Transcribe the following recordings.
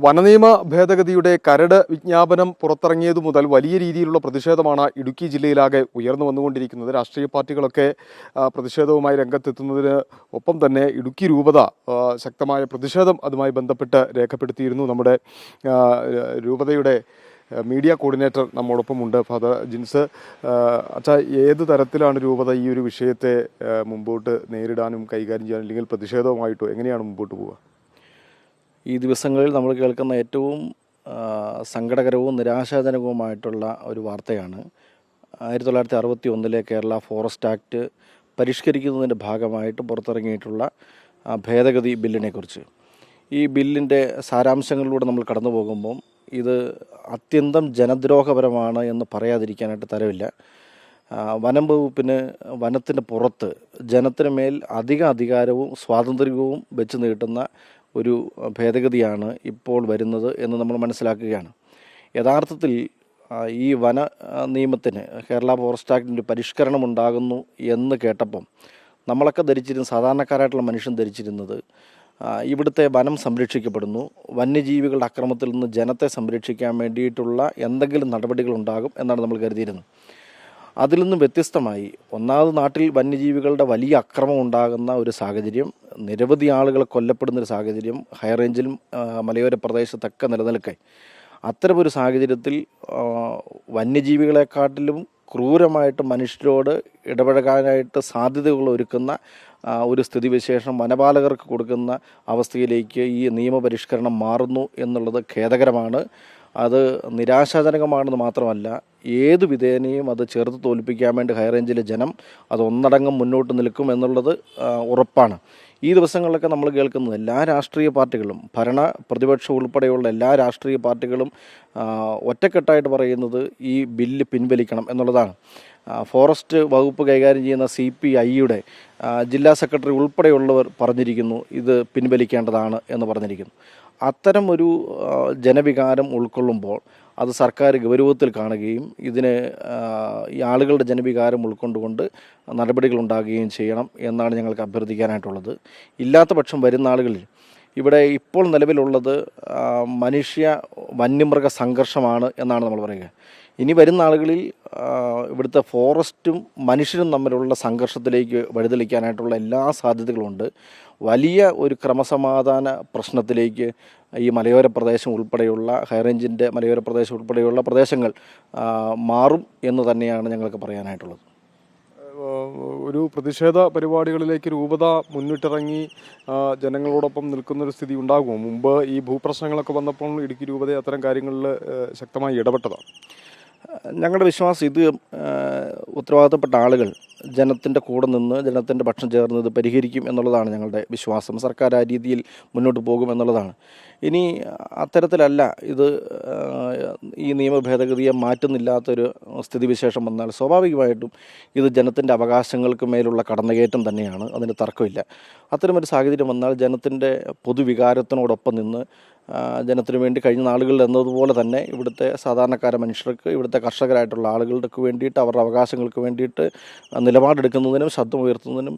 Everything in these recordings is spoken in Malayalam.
വനനിയമ ഭേദഗതിയുടെ കരട് വിജ്ഞാപനം പുറത്തിറങ്ങിയതു മുതൽ വലിയ രീതിയിലുള്ള പ്രതിഷേധമാണ് ഇടുക്കി ജില്ലയിലാകെ ഉയർന്നു വന്നുകൊണ്ടിരിക്കുന്നത്. രാഷ്ട്രീയ പാർട്ടികളൊക്കെ പ്രതിഷേധവുമായി രംഗത്തെത്തുന്നതിന് ഒപ്പം തന്നെ ഇടുക്കി രൂപത ശക്തമായ പ്രതിഷേധം അതുമായി ബന്ധപ്പെട്ട് രേഖപ്പെടുത്തിയിരുന്നു. നമ്മുടെ രൂപതയുടെ മീഡിയ കോർഡിനേറ്റർ നമ്മോടൊപ്പമുണ്ട്, ഫാദർ ജിൻസ്. അച്ഛാ, ഏത് തരത്തിലാണ് രൂപത ഈ ഒരു വിഷയത്തെ മുമ്പോട്ട് നേരിടാനും കൈകാര്യം ചെയ്യാനും, അല്ലെങ്കിൽ പ്രതിഷേധവുമായിട്ടോ എങ്ങനെയാണ് മുമ്പോട്ട് പോവുക? ഈ ദിവസങ്ങളിൽ നമ്മൾ കേൾക്കുന്ന ഏറ്റവും സങ്കടകരവും നിരാശാജനകവുമായിട്ടുള്ള ഒരു വാർത്തയാണ് 1961 കേരള ഫോറസ്റ്റ് ആക്ട് പരിഷ്കരിക്കുന്നതിൻ്റെ ഭാഗമായിട്ട് പുറത്തിറങ്ങിയിട്ടുള്ള ഭേദഗതി ബില്ലിനെക്കുറിച്ച്. ഈ ബില്ലിൻ്റെ സാരാംശങ്ങളിലൂടെ നമ്മൾ കടന്നു പോകുമ്പം ഇത് അത്യന്തം ജനദ്രോഹപരമാണ് എന്ന് പറയാതിരിക്കാനായിട്ട് തരവില്ല. വനം വകുപ്പിന് വനത്തിൻ്റെ പുറത്ത് ജനത്തിന് മേൽ അധിക അധികാരവും സ്വാതന്ത്ര്യവും വെച്ച് നീട്ടുന്ന ഒരു ഭേദഗതിയാണ് ഇപ്പോൾ വരുന്നത് എന്ന് നമ്മൾ മനസ്സിലാക്കുകയാണ്. യഥാർത്ഥത്തിൽ ഈ വന നിയമത്തിന് കേരള ഫോറസ്റ്റ് ആക്ടിൻ്റെ പരിഷ്കരണം ഉണ്ടാകുന്നു എന്ന് കേട്ടപ്പം നമ്മളൊക്കെ ധരിച്ചിരുന്ന, സാധാരണക്കാരായിട്ടുള്ള മനുഷ്യൻ ധരിച്ചിരുന്നത്, ഇവിടുത്തെ വനം സംരക്ഷിക്കപ്പെടുന്നു, വന്യജീവികളുടെ അക്രമത്തിൽ നിന്ന് ജനത്തെ സംരക്ഷിക്കാൻ വേണ്ടിയിട്ടുള്ള എന്തെങ്കിലും നടപടികളുണ്ടാകും എന്നാണ് നമ്മൾ കരുതിയിരുന്നത്. അതിൽ നിന്നും വ്യത്യസ്തമായി, ഒന്നാമത് നാട്ടിൽ വന്യജീവികളുടെ വലിയ അക്രമം ഉണ്ടാകുന്ന ഒരു സാഹചര്യം, നിരവധി ആളുകൾ കൊല്ലപ്പെടുന്നൊരു സാഹചര്യം ഹൈറേഞ്ചിലും മലയോര പ്രദേശത്തൊക്കെ നിലനിൽക്കെ, അത്തരമൊരു സാഹചര്യത്തിൽ വന്യജീവികളെക്കാട്ടിലും ക്രൂരമായിട്ട് മനുഷ്യരോട് ഇടപഴകാനായിട്ട് സാധ്യതകൾ ഒരുക്കുന്ന ഒരു സ്ഥിതിവിശേഷം വനപാലകർക്ക് കൊടുക്കുന്ന അവസ്ഥയിലേക്ക് ഈ നിയമപരിഷ്കരണം മാറുന്നു എന്നുള്ളത് ഖേദകരമാണ്. അത് നിരാശാജനകമാണെന്ന് മാത്രമല്ല, ഏത് വിധേനയും അത് ചേർത്ത് തോൽപ്പിക്കാൻ വേണ്ടി ഹൈറേഞ്ചിലെ ജനം അത് ഒന്നടങ്കം മുന്നോട്ട് നിൽക്കും എന്നുള്ളത് ഉറപ്പാണ്. ഈ ദിവസങ്ങളിലൊക്കെ നമ്മൾ കേൾക്കുന്നത് എല്ലാ രാഷ്ട്രീയ പാർട്ടികളും, ഭരണ പ്രതിപക്ഷം ഉൾപ്പെടെയുള്ള എല്ലാ രാഷ്ട്രീയ പാർട്ടികളും ഒറ്റക്കെട്ടായിട്ട് പറയുന്നത് ഈ ബില്ല് പിൻവലിക്കണം എന്നുള്ളതാണ്. ഫോറസ്റ്റ് വകുപ്പ് കൈകാര്യം ചെയ്യുന്ന CPIയുടെ ജില്ലാ സെക്രട്ടറി ഉൾപ്പെടെയുള്ളവർ പറഞ്ഞിരിക്കുന്നു ഇത് പിൻവലിക്കേണ്ടതാണ് എന്ന് പറഞ്ഞിരിക്കുന്നു. അത്തരം ഒരു ജനവികാരം ഉൾക്കൊള്ളുമ്പോൾ അത് സർക്കാർ ഗൗരവത്തിൽ കാണുകയും ഇതിന് ഈ ആളുകളുടെ ജനവികാരം ഉൾക്കൊണ്ടുകൊണ്ട് നടപടികൾ ഉണ്ടാകുകയും ചെയ്യണം എന്നാണ് ഞങ്ങൾക്ക് അഭ്യർത്ഥിക്കാനായിട്ടുള്ളത്. ഇല്ലാത്ത പക്ഷം വരുന്ന ആളുകളിൽ ഇവിടെ ഇപ്പോൾ നിലവിലുള്ളത് മനുഷ്യ വന്യമൃഗ സംഘർഷമാണ് എന്നാണ് നമ്മൾ പറയുക. ഇനി വരുന്ന ആളുകളിൽ ഇവിടുത്തെ ഫോറസ്റ്റും മനുഷ്യരും തമ്മിലുള്ള സംഘർഷത്തിലേക്ക് വഴിതെളിക്കാനായിട്ടുള്ള എല്ലാ സാധ്യതകളുമുണ്ട്. വലിയ ഒരു ക്രമസമാധാന പ്രശ്നത്തിലേക്ക് ഈ മലയോര പ്രദേശം ഉൾപ്പെടെയുള്ള ഹൈറേഞ്ചിൻ്റെ മലയോര പ്രദേശം ഉൾപ്പെടെയുള്ള പ്രദേശങ്ങൾ മാറും എന്ന് തന്നെയാണ് ഞങ്ങൾക്ക് പറയാനായിട്ടുള്ളത്. ഒരു പ്രതിഷേധ പരിപാടികളിലേക്ക് രൂപത മുന്നിട്ടിറങ്ങി ജനങ്ങളോടൊപ്പം നിൽക്കുന്നൊരു സ്ഥിതി ഉണ്ടാകുമോ? മുമ്പ് ഈ ഭൂപ്രശ്നങ്ങളൊക്കെ വന്നപ്പോൾ ഇടുക്കി രൂപത അത്തരം കാര്യങ്ങളിൽ ശക്തമായി ഇടപെട്ടതാണ്. ഞങ്ങളുടെ വിശ്വാസം ഇത് ഉത്തരവാദിത്തപ്പെട്ട ആളുകൾ ജനത്തിൻ്റെ കൂടെ നിന്ന് ജനത്തിൻ്റെ പക്ഷം ചേർന്ന് ഇത് പരിഹരിക്കും എന്നുള്ളതാണ് ഞങ്ങളുടെ വിശ്വാസം. സർക്കാർ ആ രീതിയിൽ മുന്നോട്ട് പോകും എന്നുള്ളതാണ്. ഇനി അത്തരത്തിലല്ല ഇത് ഈ നിയമ ഭേദഗതിയെ മാറ്റുന്നില്ലാത്തൊരു സ്ഥിതിവിശേഷം വന്നാൽ സ്വാഭാവികമായിട്ടും ഇത് ജനത്തിൻ്റെ അവകാശങ്ങൾക്ക് മേലുള്ള കടന്നുകയറ്റം തന്നെയാണ്, അതിന് തർക്കമില്ല. അത്തരമൊരു സാഹചര്യം വന്നാൽ ജനത്തിൻ്റെ പൊതുവികാരത്തിനോടൊപ്പം നിന്ന് ജനത്തിനു വേണ്ടി കഴിഞ്ഞ നാളുകളിൽ എന്നതുപോലെ തന്നെ ഇവിടുത്തെ സാധാരണക്കാര മനുഷ്യർക്ക്, ഇവിടുത്തെ കർഷകരായിട്ടുള്ള ആളുകൾക്ക് വേണ്ടിയിട്ട്, അവരുടെ അവകാശങ്ങൾക്ക് വേണ്ടിയിട്ട് നിലപാടെടുക്കുന്നതിനും ശബ്ദമുയർത്തുന്നതിനും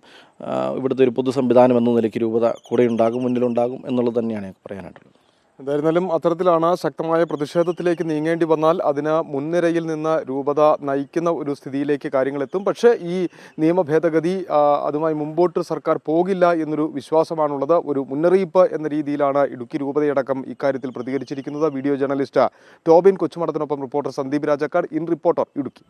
ഇവിടുത്തെ ഒരു പൊതു സംവിധാനം എന്ന നിലയ്ക്ക് രൂപത കൂടെയുണ്ടാകും, മുന്നിലുണ്ടാകും എന്നുള്ളത് തന്നെയാണ് എനിക്ക് പറയാനായിട്ടുള്ളത്. എന്തായിരുന്നാലും അത്തരത്തിലാണ് ശക്തമായ പ്രതിഷേധത്തിലേക്ക് നീങ്ങേണ്ടി വന്നാൽ അതിന് മുൻനിരയിൽ നിന്ന് രൂപത നയിക്കുന്ന ഒരു സ്ഥിതിയിലേക്ക് കാര്യങ്ങളെത്തും. പക്ഷേ ഈ നിയമ ഭേദഗതി അതുമായി മുമ്പോട്ട് സർക്കാർ പോകില്ല എന്നൊരു വിശ്വാസമാണുള്ളത്. ഒരു മുന്നറിയിപ്പ് എന്ന രീതിയിലാണ് ഇടുക്കി രൂപതയടക്കം ഇക്കാര്യത്തിൽ പ്രതികരിച്ചിരിക്കുന്നത്. വീഡിയോ ജേർണലിസ്റ്റ് ടോബിൻ കൊച്ചുമടത്തിനൊപ്പം reporter Sandeep Rajakkad, in reporter Idukki.